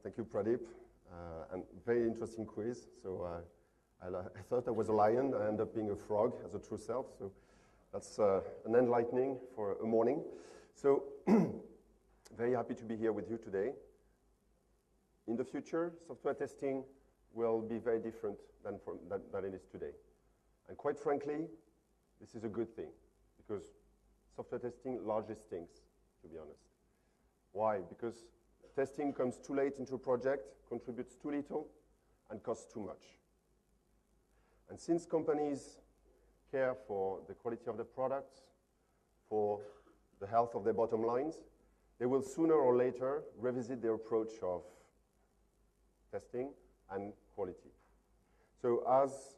Thank you, Pradeep. And very interesting quiz. So I thought I was a lion. I ended up being a frog as a true self. So that's an enlightening for a morning. So very happy to be here with you today. In the future, software testing will be very different than it is today. And quite frankly, this is a good thing because software testing largely stinks, to be honest. Why? Because testing comes too late into a project, contributes too little, and costs too much. And since companies care for the quality of the products, for the health of their bottom lines, they will sooner or later revisit their approach of testing and quality. So as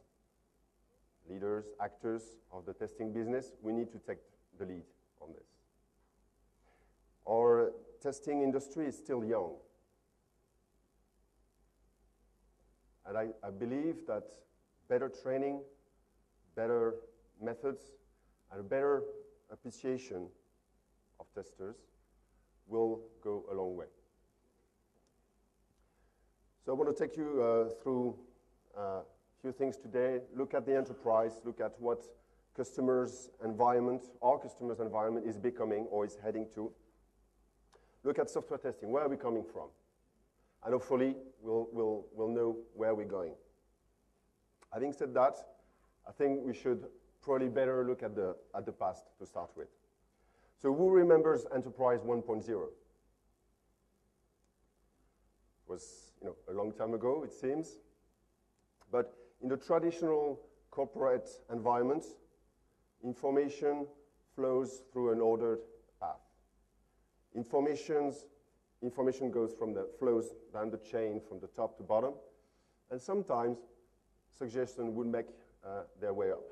leaders, actors of the testing business, we need to take the lead on this. Our testing industry is still young. And I believe that better training, better methods, and a better appreciation of testers will go a long way. So I want to take you through a few things today. Look at the enterprise, look at what our customers' environment is becoming or is heading to. Look at software testing. Where are we coming from? And hopefully, we'll know where we're going. Having said that, I think we should probably better look at the past to start with. So who remembers Enterprise 1.0? It was a long time ago, it seems. But in the traditional corporate environment, information flows through an ordered path. Information flows down the chain from the top to bottom, and sometimes suggestions would make their way up.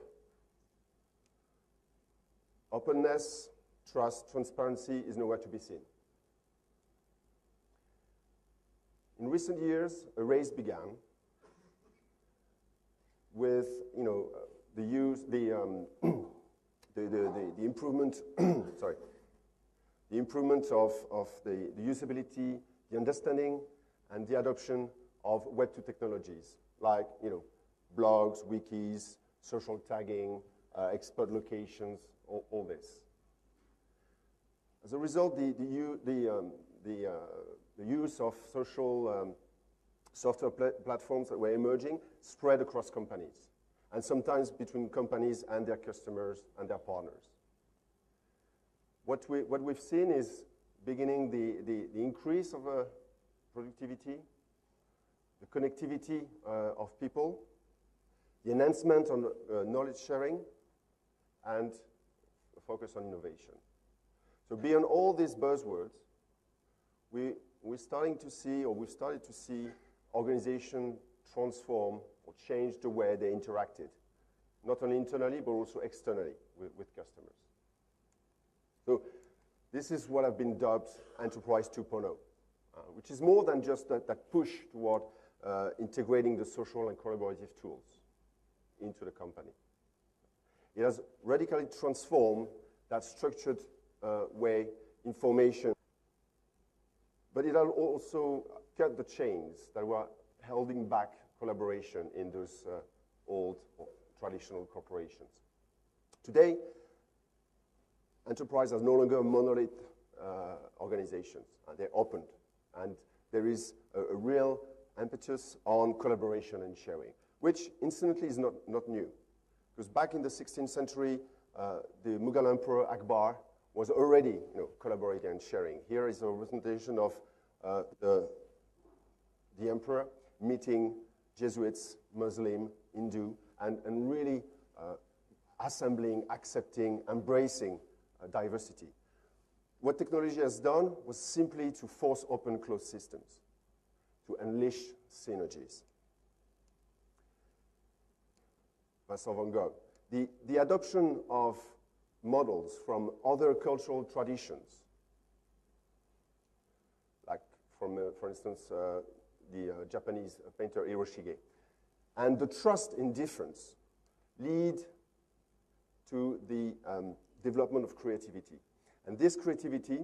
Openness, trust, transparency is nowhere to be seen. In recent years, a race began with the improvement the improvement of the usability, the understanding, and the adoption of Web2 technologies like blogs, wikis, social tagging, expert locations, all this. As a result, the use of social software platforms that were emerging spread across companies, and sometimes between companies and their customers and their partners. What we've seen is beginning the increase of productivity, the connectivity of people, the enhancement on knowledge sharing, and a focus on innovation. So beyond all these buzzwords, we've started to see organizations transform or change the way they interacted, not only internally, but also externally with customers. So this is what have been dubbed Enterprise 2.0, which is more than just that push toward integrating the social and collaborative tools into the company. It has radically transformed that structured way information, but it has also cut the chains that were holding back collaboration in those old or traditional corporations. Today, Enterprise is no longer a monolith organization. They're open, and there is a real impetus on collaboration and sharing, which incidentally is not new. Because back in the 16th century, the Mughal Emperor Akbar was already collaborating and sharing. Here is a representation of the emperor meeting Jesuits, Muslim, Hindu, and really assembling, accepting, embracing diversity. What technology has done was simply to force open closed systems, to unleash synergies. Vincent van Gogh. The adoption of models from other cultural traditions, like for instance, the Japanese painter Hiroshige, and the trust in difference lead to the development of creativity. And this creativity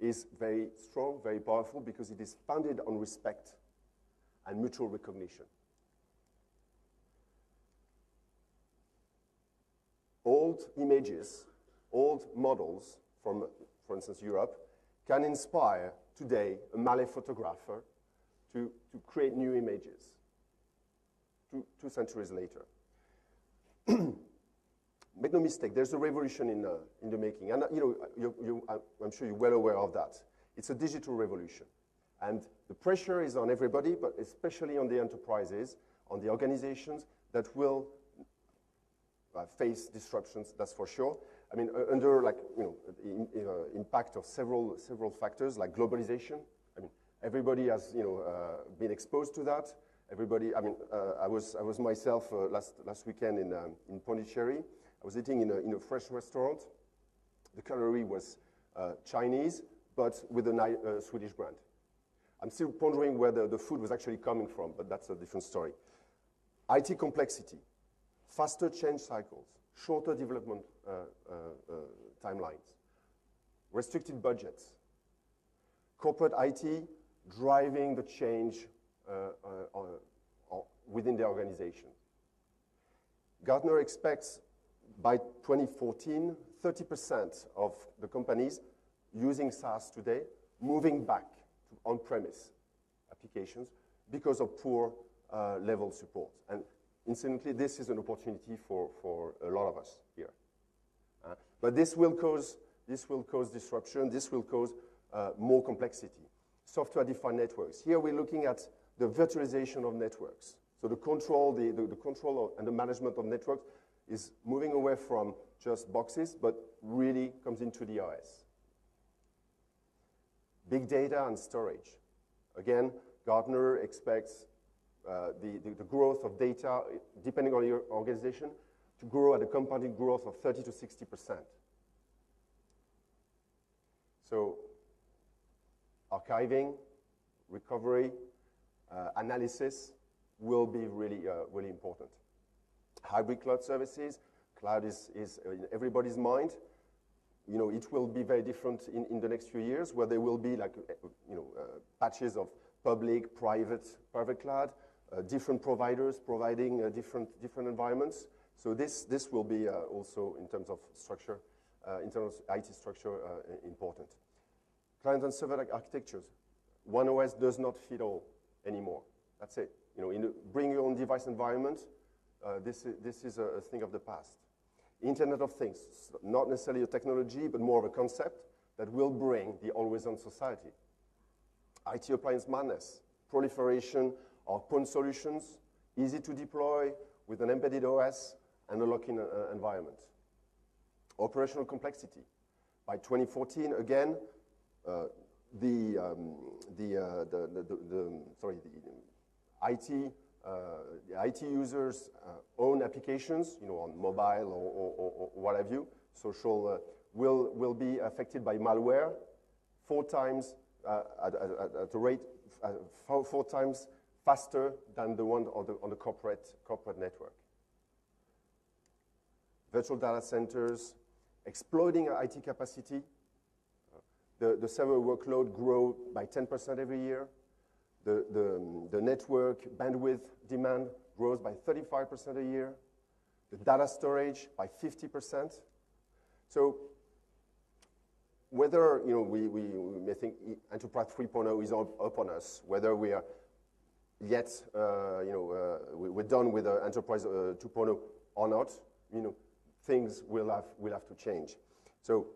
is very strong, very powerful, because it is founded on respect and mutual recognition. Old images, old models from, for instance, Europe, can inspire today a Malay photographer to create new images two centuries later. Make no mistake, there's a revolution in the making. And I'm sure you're well aware of that. It's a digital revolution. And the pressure is on everybody, but especially on the enterprises, on the organizations that will face disruptions, that's for sure. I mean, under impact of several factors like globalization. I mean, everybody has been exposed to that. Everybody. I mean, I was myself last weekend in Pondicherry. I was eating in a fresh restaurant. The cutlery was Chinese, but with a Swedish brand. I'm still pondering where the food was actually coming from, but that's a different story. IT complexity, faster change cycles, shorter development timelines, restricted budgets, corporate IT driving the change within the organization. Gartner expects by 2014, 30% of the companies using SaaS today moving back to on-premise applications because of poor level support. And incidentally, this is an opportunity for a lot of us here. But this will cause disruption. This will cause more complexity. Software-defined networks. Here we're looking at the virtualization of networks. So the control, the control and the management of networks is moving away from just boxes, but really comes into the OS. Big data and storage. Again, Gartner expects the growth of data, depending on your organization, to grow at a compounded growth of 30 to 60%. So archiving, recovery, analysis will be really, really important. Hybrid cloud services, cloud is in everybody's mind. It will be very different in the next few years, where there will be patches of public, private cloud, different providers providing different environments. So this will be also in terms of structure, in terms of IT structure, important. Client and server architectures. One OS does not fit all anymore. That's it. Bring your own device environment. This is a thing of the past. Internet of Things, not necessarily a technology, but more of a concept that will bring the always-on society. IT appliance madness, proliferation of point solutions, easy to deploy with an embedded OS and a lock-in environment. Operational complexity. By 2014, again, the IT users' own applications, on mobile or what have you, social, will be affected by malware 4 times at a rate 4 times faster than the one on the corporate network. Virtual data centers, exploding IT capacity. The server workload grow by 10% every year. The network bandwidth demand grows by 35% a year. The data storage by 50%. So whether we may think Enterprise 3.0 is upon us, whether we are yet we're done with Enterprise 2.0 or not, things will have to change. So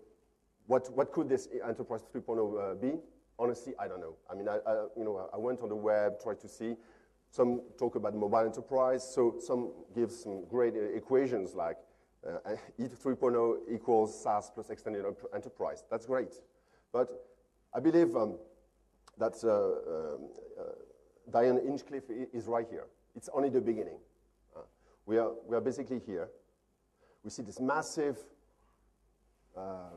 what could this Enterprise 3.0 be? Honestly, I don't know. I mean, I went on the web, tried to see. Some talk about mobile enterprise, so some give some great equations like ETH 3.0 equals SaaS plus extended enterprise. That's great. But I believe that Diane Hinchcliffe is right here. It's only the beginning. We are basically here. We see this massive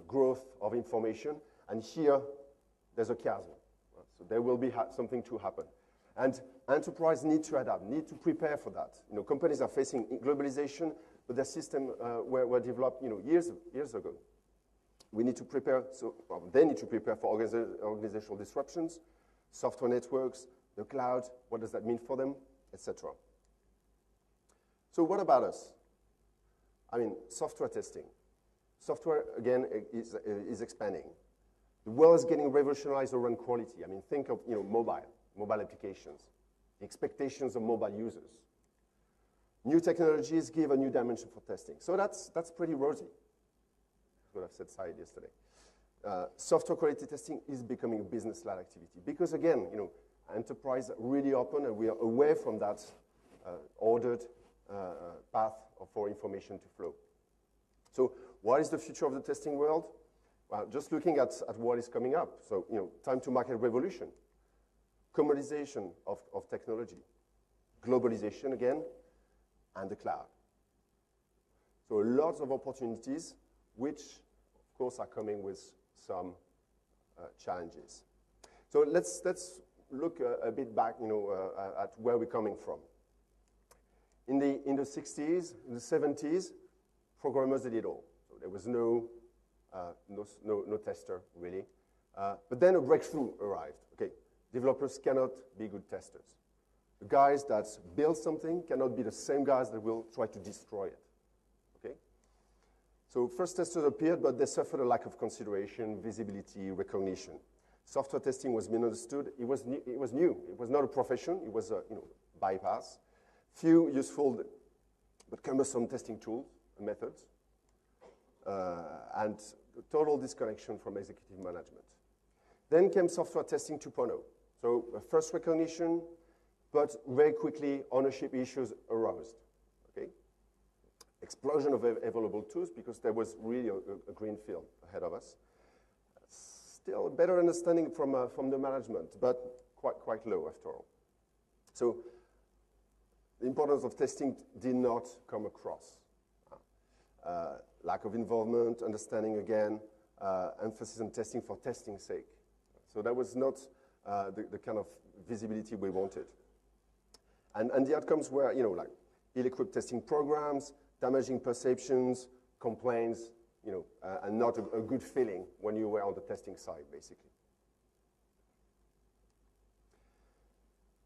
growth of information, and here there's a chasm. So there will be something to happen. And enterprise need to adapt, need to prepare for that. Companies are facing globalization, but their systems were developed years ago. we need to prepare, they need to prepare for organizational disruptions, software networks, the cloud, what does that mean for them, etc. So what about us? I mean, software testing. Software, again, is expanding. The world is getting revolutionized around quality. I mean, think of mobile applications, the expectations of mobile users. New technologies give a new dimension for testing. So that's pretty rosy. That's what I've said Syed yesterday. Software quality testing is becoming a business-led activity because, again, enterprise really open and we are away from that ordered path for information to flow. So what is the future of the testing world? Well, just looking at what is coming up. So, time to market revolution, commoditization of technology, globalization again, and the cloud. So lots of opportunities, which, of course, are coming with some challenges. So let's look a bit back, at where we're coming from. In the 60s, in the 70s, programmers did it all. So there was no tester, really. But then a breakthrough arrived. Okay, developers cannot be good testers. The guys that build something cannot be the same guys that will try to destroy it. Okay? So first testers appeared, but they suffered a lack of consideration, visibility, recognition. Software testing was misunderstood. It was new. It was not a profession. It was a bypass. Few useful but cumbersome testing tools and methods. And total disconnection from executive management. Then came software testing 2.0. So first recognition, but very quickly ownership issues arose. Okay? Explosion of available tools because there was really a green field ahead of us. Still a better understanding from the management, but quite low after all. So the importance of testing did not come across. Lack of involvement, understanding again, emphasis on testing for testing's sake. So that was not the kind of visibility we wanted. And the outcomes were, like ill-equipped testing programs, damaging perceptions, complaints, and not a good feeling when you were on the testing side, basically.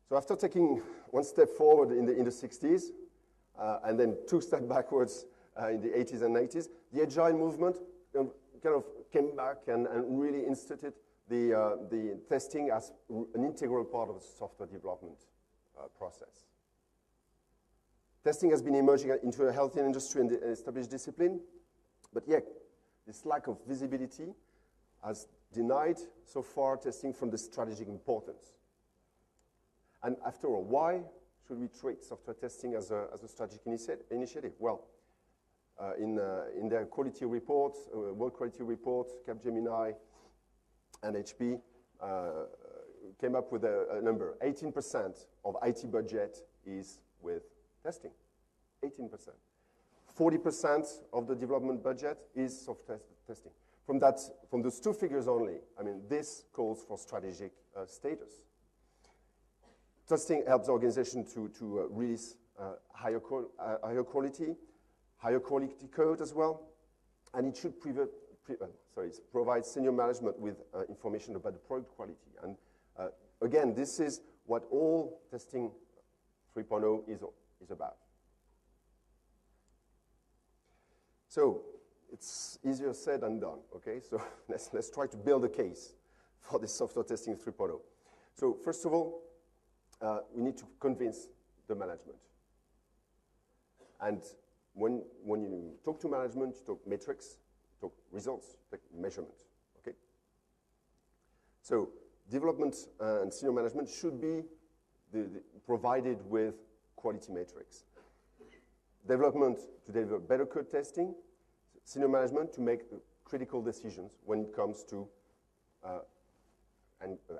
So after taking one step forward in the 60s, and then 2 steps backwards in the 80s and 90s, the agile movement kind of came back and really instituted the testing as an integral part of the software development process. Testing has been emerging into a healthy industry and established discipline, but yet this lack of visibility has denied so far testing from the strategic importance. And after all, why should we treat software testing as a strategic initiative? Well, in their quality report, World Quality Report, Capgemini and HP came up with a number. 18% of IT budget is with testing. 18%. 40% of the development budget is software testing. From those 2 figures only, I mean, this calls for strategic status. Testing helps organizations to release higher quality code as well, and it should provide senior management with information about the product quality. And again, this is what all testing 3.0 is about. So it's easier said than done, okay? So let's try to build a case for this software testing 3.0. So first of all, we need to convince the management. And when you talk to management, you talk metrics, you talk results, you talk measurement, okay? So development and senior management should be provided with quality metrics. Development to deliver better code testing, senior management to make critical decisions when it comes to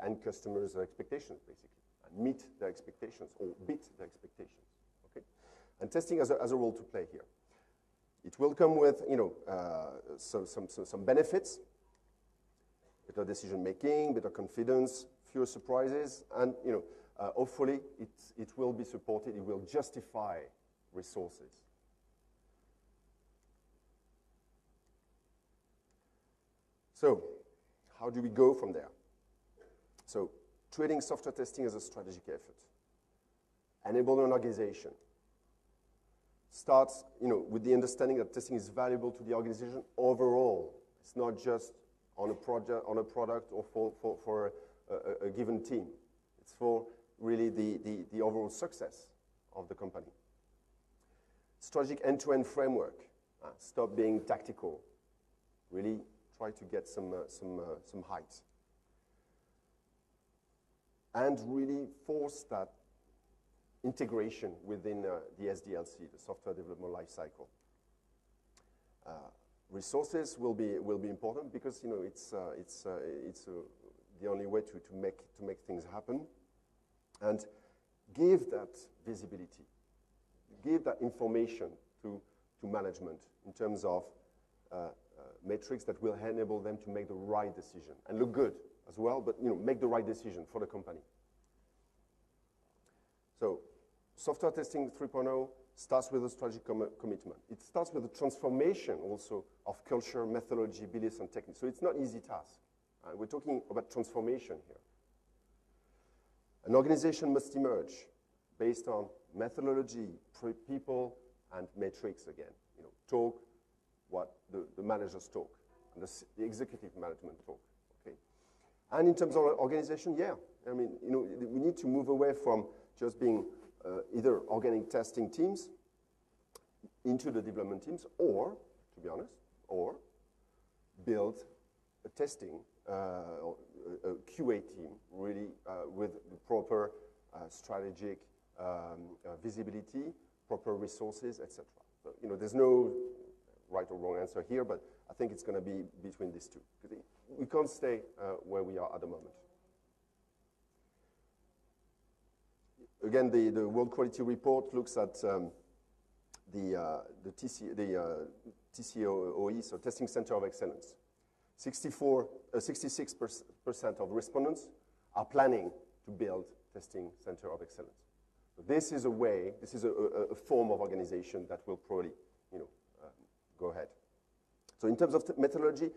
end customers' expectations, basically, and meet their expectations or beat their expectations. Okay, and testing has a role to play here. It will come with some benefits: better decision making, better confidence, fewer surprises, and hopefully it will be supported. It will justify resources. So how do we go from there? So treating software testing as a strategic effort. Enable an organization. Starts with the understanding that testing is valuable to the organization overall. It's not just on a project, on a product, or for a given team. It's for really the overall success of the company. Strategic end-to-end framework. Stop being tactical. Really try to get some height. And really force that integration within the SDLC, the software development lifecycle. Resources will be important because it's the only way to make things happen. And give that visibility, give that information to management in terms of metrics that will enable them to make the right decision and look good as well, but make the right decision for the company. So software testing 3.0 starts with a strategic commitment. It starts with a transformation also of culture, methodology, beliefs, and techniques. So it's not an easy task. We're talking about transformation here. An organization must emerge based on methodology, people, and metrics again. Talk what the managers talk, and the executive management talk. Okay. And in terms of organization, yeah, we need to move away from just being either organic testing teams into the development teams, or, to be honest, or build a testing, a QA team, really with the proper strategic visibility, proper resources, etc. So, there's no right or wrong answer here, but I think it's going to be between these two. We can't stay where we are at the moment. Again, the World Quality Report looks at the TCOE, so Testing Center of Excellence. 66% of respondents are planning to build Testing Center of Excellence. So this is a way, this is a form of organization that will probably, go ahead. So in terms of methodology,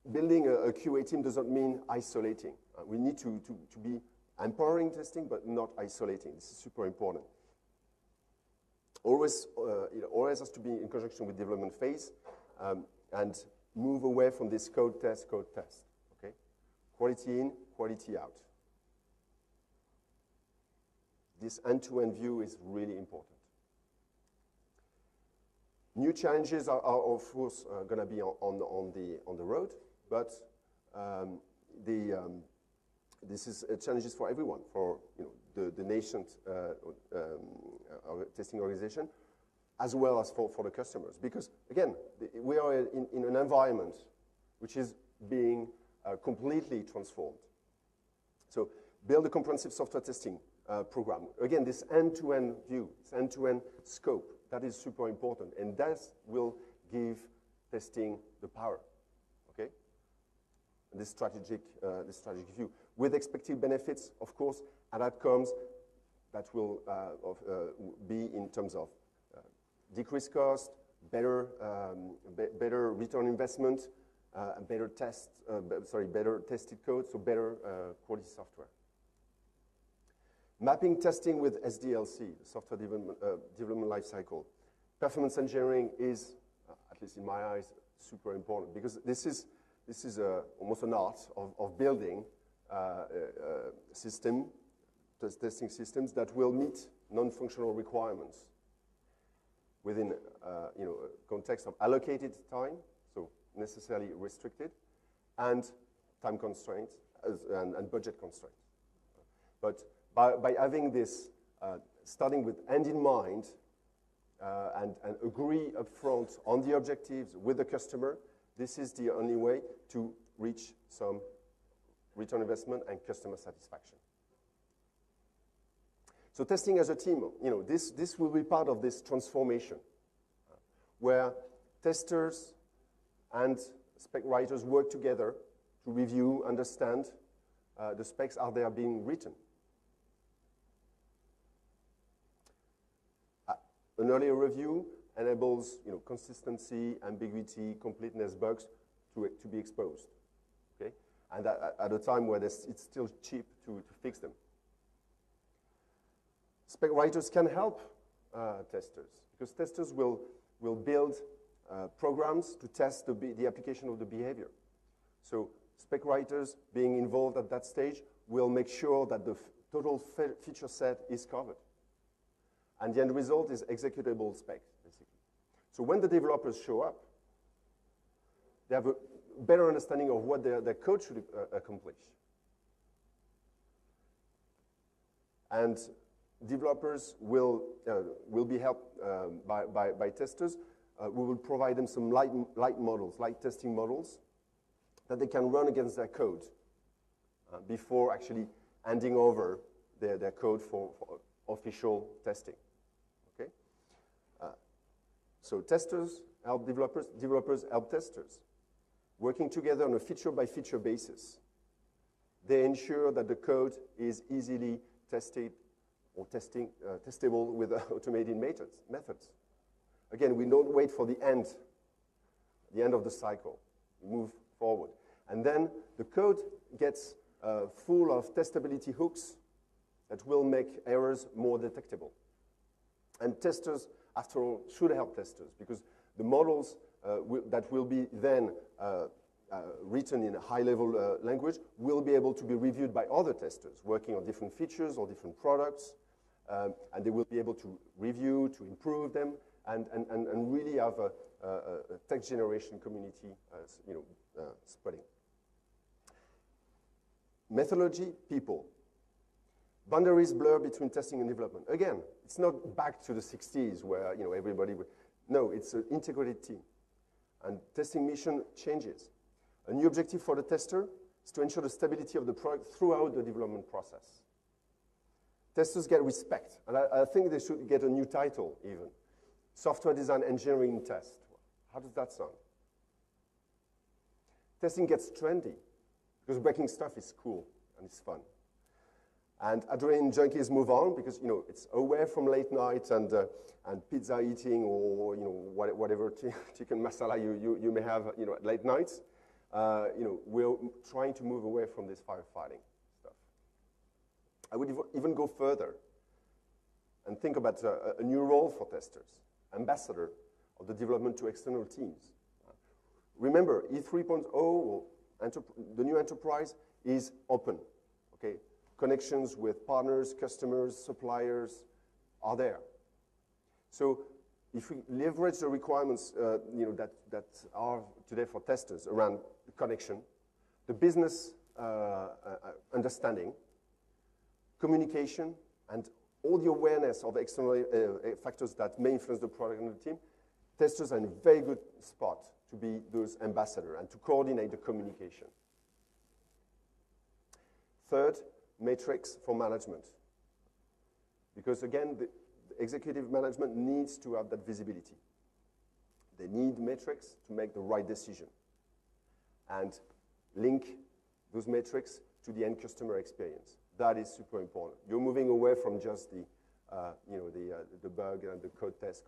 building a QA team doesn't mean isolating. We need to be empowering testing, but not isolating. This is super important. Always, always has to be in conjunction with development phase, and move away from this code test. Okay, quality in, quality out. This end-to-end view is really important. New challenges are of course going to be on the road, but this is challenges for everyone, for the nascent testing organization, as well as for the customers. Because again, we are in an environment which is being completely transformed. So build a comprehensive software testing program. Again, this end-to-end view, this end-to-end scope, that is super important, and that will give testing the power. Okay, this strategic view with expected benefits, of course, and outcomes that will be in terms of decreased cost, better return on investment, better tested code, so better quality software. Mapping testing with SDLC, software development lifecycle. Performance engineering is, at least in my eyes, super important, because this is almost an art of building testing systems that will meet non-functional requirements within a context of allocated time, so necessarily restricted, and time constraints and budget constraints. But by having this, starting with end in mind, and agree upfront on the objectives with the customer, this is the only way to reach some return on investment and customer satisfaction. So testing as a team, this will be part of this transformation, where testers and spec writers work together to review, understand the specs as they are being written. An earlier review enables consistency, ambiguity, completeness, bugs to be exposed, okay? And at a time where it's still cheap to fix them. Spec writers can help testers, because testers will build programs to test the application of the behavior. So spec writers being involved at that stage will make sure that the total feature set is covered. And the end result is executable spec, basically. So when the developers show up, they have a better understanding of what their code should accomplish. And developers will be helped by testers. We will provide them some light models, light testing models, that they can run against their code before actually handing over their code for official testing. Okay? So testers help developers, developers help testers. Working together on a feature-by-feature basis, they ensure that the code is easily tested or testable with automated methods. Again, we don't wait for the end of the cycle. We move forward. And then the code gets full of testability hooks that will make errors more detectable. And testers, after all, should help testers, because the models that will be then written in a high-level language will be able to be reviewed by other testers working on different features or different products, and they will be able to review, to improve them, and really have a text generation community spreading. Methodology, people. Boundaries blur between testing and development. Again, it's not back to the 60s where everybody would. No, it's an integrated team. And testing mission changes. A new objective for the tester is to ensure the stability of the product throughout the development process. Testers get respect, and I think they should get a new title even. Software design engineering test. How does that sound? Testing gets trendy, because breaking stuff is cool and it's fun. And adrenaline junkies move on because it's away from late night and pizza eating or whatever chicken masala you may have at late nights. We're trying to move away from this firefighting stuff. I would even go further and think about a new role for testers, ambassador of the development to external teams. Remember, E3.0, or the new enterprise, is open. Okay, connections with partners, customers, suppliers are there. So if we leverage the requirements that are today for testers around the connection, the business understanding, communication, and all the awareness of external factors that may influence the product and the team, testers are in a very good spot to be those ambassadors and to coordinate the communication. Third, metrics for management. Because again, the executive management needs to have that visibility. They need metrics to make the right decision and link those metrics to the end customer experience. That is super important. You're moving away from just the bug and the code test.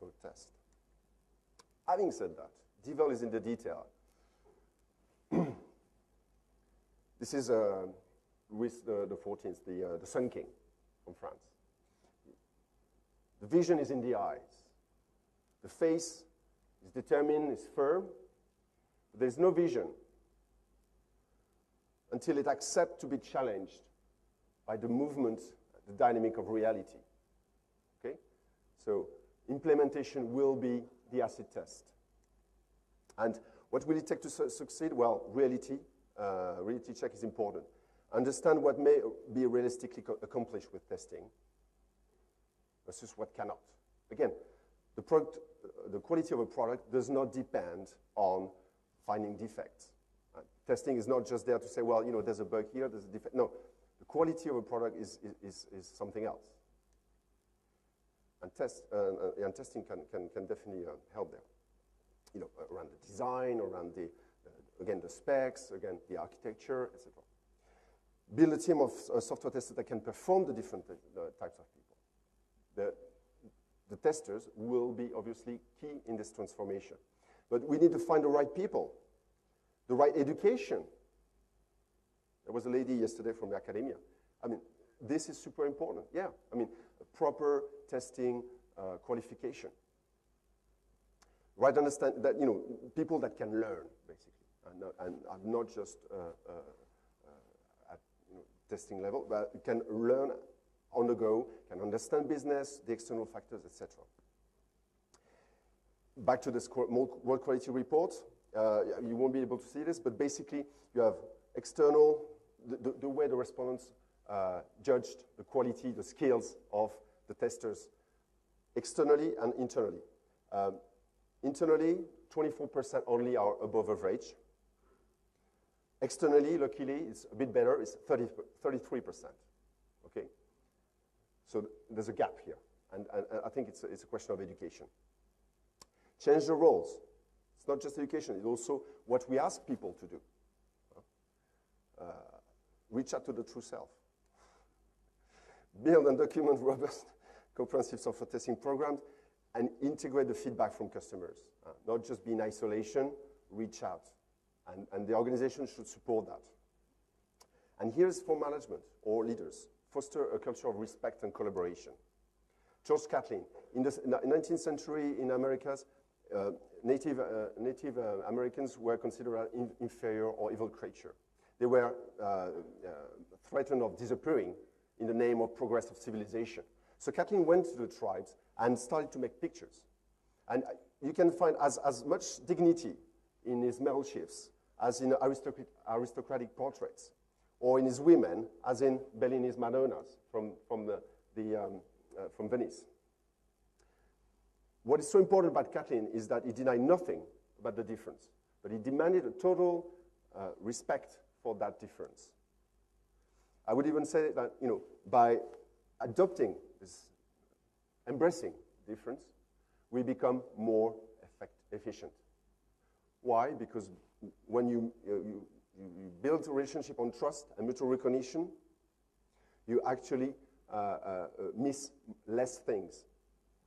Having said that, Devel is in the detail. This is Louis the 14th, the Sun King from France. The vision is in the eyes. The face is determined, is firm. But there's no vision until it accepts to be challenged by the movement, the dynamic of reality. Okay? So implementation will be the acid test. And what will it take to succeed? Well, reality check is important. Understand what may be realistically accomplished with testing versus what cannot. Again, the quality of a product does not depend on finding defects. Testing is not just there to say, well, there's a bug here, there's a defect. No, the quality of a product is something else. And testing can definitely help there. Around the design, around the specs, again, the architecture, etc. Build a team of software testers that can perform the different types of people. The testers will be obviously key in this transformation. But we need to find the right people. the right education. There was a lady yesterday from the academia. I mean, this is super important. Yeah, I mean, proper testing, qualification. Right, understand that, you know, people that can learn, basically, and not just at testing level, but can learn on the go, can understand business, the external factors, etc. Back to this World Quality Report. You won't be able to see this, but basically you have external, the way the respondents judged the quality, the skills of the testers, externally and internally. Internally, 24% only are above average. Externally, luckily, it's a bit better, it's 33%, okay? So there's a gap here, and I think it's a question of education. Change the roles. It's not just education, it's also what we ask people to do. Reach out to the true self. Build and document robust, comprehensive software testing programs, and integrate the feedback from customers. Not just be in isolation, reach out. And the organization should support that. And here's for management or leaders. Foster a culture of respect and collaboration. George Catlin, in the 19th century in Americas, Native Americans were considered an inferior or evil creature. They were threatened of disappearing in the name of progressive civilization. So Catlin went to the tribes and started to make pictures. And you can find as much dignity in his male chiefs as in aristocratic portraits, or in his women as in Bellini's Madonnas from Venice. What is so important about Catlin is that he denied nothing about the difference, but he demanded a total respect for that difference. I would even say that, you know, by adopting this, embracing difference, we become more efficient. Why? Because when you build a relationship on trust and mutual recognition, you actually miss less things,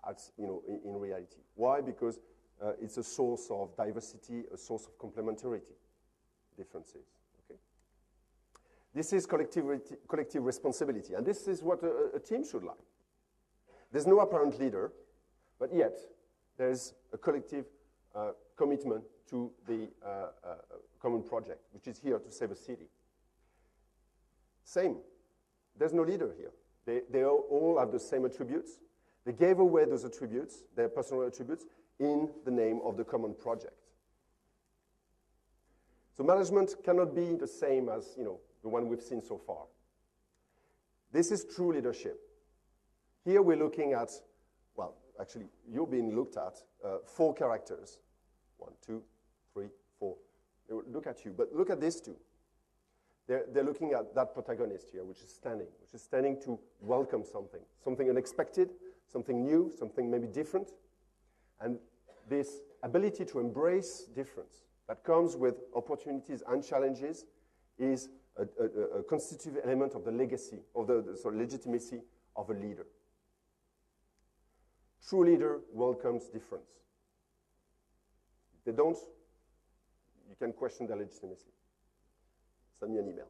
as, you know, in reality. Why? Because it's a source of diversity, a source of complementarity, differences. Okay? This is collective responsibility, and this is what a team should like. There's no apparent leader, but yet there's a collective commitment to the common project, which is here to save a city. Same. There's no leader here. They all have the same attributes. They gave away those attributes, their personal attributes, in the name of the common project. So management cannot be the same as, you know, the one we've seen so far. This is true leadership. Here we're looking at, well, actually, you're being looked at 4 characters. 1, 2, 3, 4. They will look at you, but look at these 2. They're looking at that protagonist here, which is standing to welcome something unexpected, something new, something maybe different. And this ability to embrace difference that comes with opportunities and challenges is a constitutive element of the legacy, of the legitimacy of a leader. True leader welcomes difference. If they don't, you can question their legitimacy. Send me an email.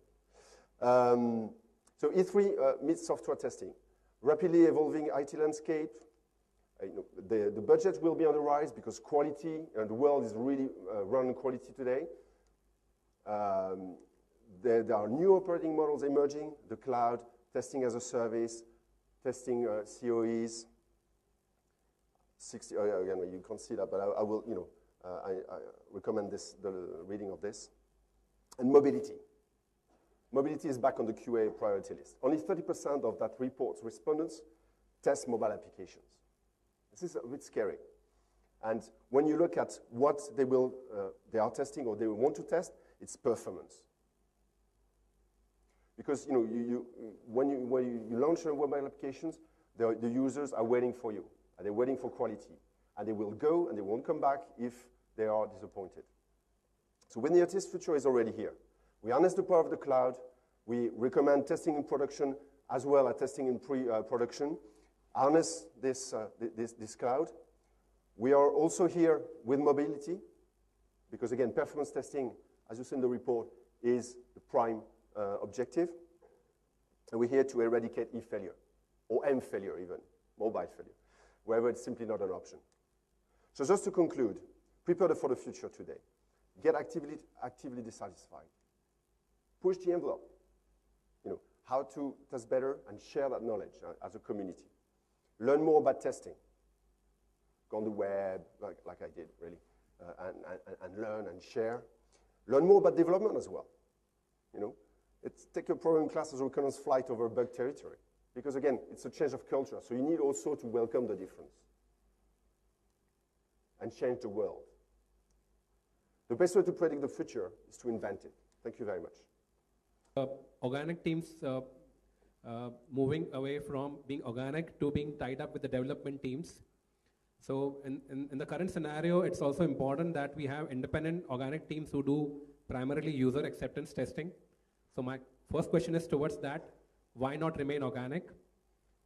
So E3 meets software testing. Rapidly evolving IT landscape. The budget will be on the rise because quality, and the world is really run on quality today. There are new operating models emerging, the cloud, testing as a service, testing COEs. 60, again, you can't see that, but I will, you know, I recommend the reading of this. And mobility. Mobility is back on the QA priority list. Only 30% of that report's respondents test mobile applications. This is a bit scary. And when you look at what they are testing or they want to test, it's performance. Because, you know, when you launch mobile applications, the users are waiting for you. And they're waiting for quality. And they will go and they won't come back if they are disappointed. So when the test future is already here, we harness the power of the cloud. We recommend testing in production as well as testing in pre-production. Harness this cloud. We are also here with mobility because, again, performance testing as you see in the report, is the prime objective. And we're here to eradicate e-failure, or M-failure even, mobile failure, wherever it's simply not an option. So just to conclude, prepare for the future today. Get actively dissatisfied. Push the envelope. How to test better and share that knowledge as a community. Learn more about testing. Go on the web, like I did, really, and learn and share. Learn more about development as well. Take a programming class as a reconnaissance flight over bug territory. Because again, it's a change of culture. So you need also to welcome the difference and change the world. The best way to predict the future is to invent it. Thank you very much. Organic teams moving away from being organic to being tied up with the development teams. So in the current scenario, it's also important that we have independent organic teams who do primarily user acceptance testing. So my first question is towards that. Why not remain organic?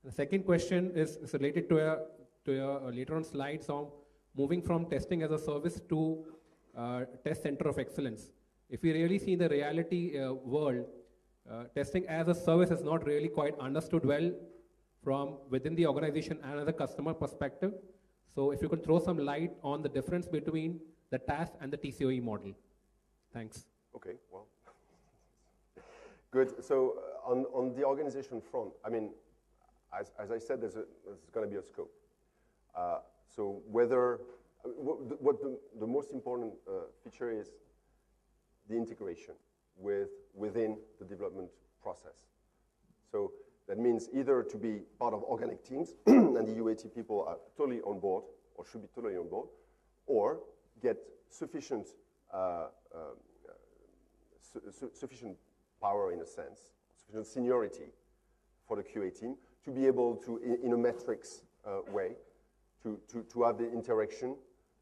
The second question is related to a later on slides on moving from testing as a service to test center of excellence. If we really see the reality world, testing as a service is not really quite understood well from within the organization and as a customer perspective. So if you could throw some light on the difference between the TAS and the TCOE model. Thanks. Okay, well, good. So on the organization front, I mean, as I said, there's going to be a scope. So whether, what the most important feature is the integration within the development process. So that means either to be part of organic teams, and the UAT people are totally on board, or should be totally on board, or get sufficient sufficient power in a sense, sufficient seniority for the QA team to be able to, in a metrics way, to have the interaction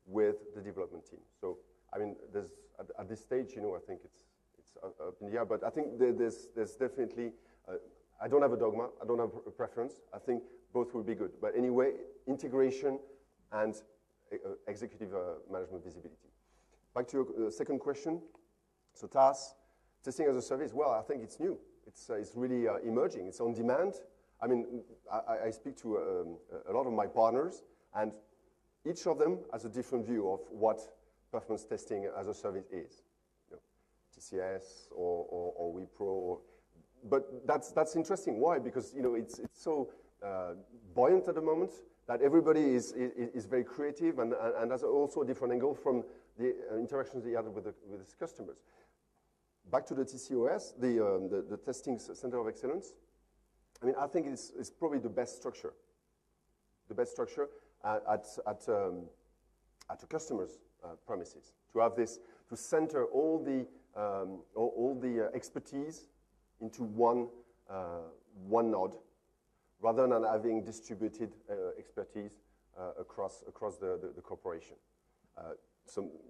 with the development team. So, I mean, there's at this stage, I think it's up in the air, but I think there's definitely, I don't have a dogma, I don't have a preference. I think both will be good. But anyway, integration and executive management visibility. Back to your second question. So TAS, testing as a service, well, I think it's new. It's really emerging. It's on demand. I mean, I speak to a lot of my partners, and each of them has a different view of what performance testing as a service is. TCS or Wipro. But that's interesting. Why? Because it's so buoyant at the moment that everybody is very creative and has also a different angle from the interactions they had with his customers. Back to the TCOS, the Testing Center of Excellence. I mean, I think it's probably the best structure. The best structure at a customer's premises. To have this, to center all the expertise into one node, rather than having distributed expertise across the corporation.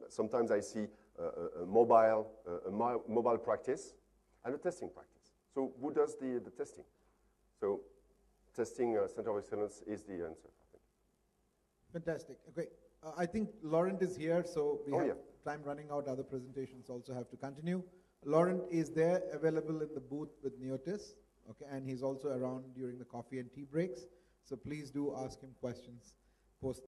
Sometimes I see a mobile practice and a testing practice. So who does the testing? So testing Center of Excellence is the answer, I think. Fantastic. Great. I think Laurent is here, so we have yeah. time running out. Other presentations also have to continue. Laurent is there, available in the booth with Neotis, okay, and he's also around during the coffee and tea breaks. So please do ask him questions post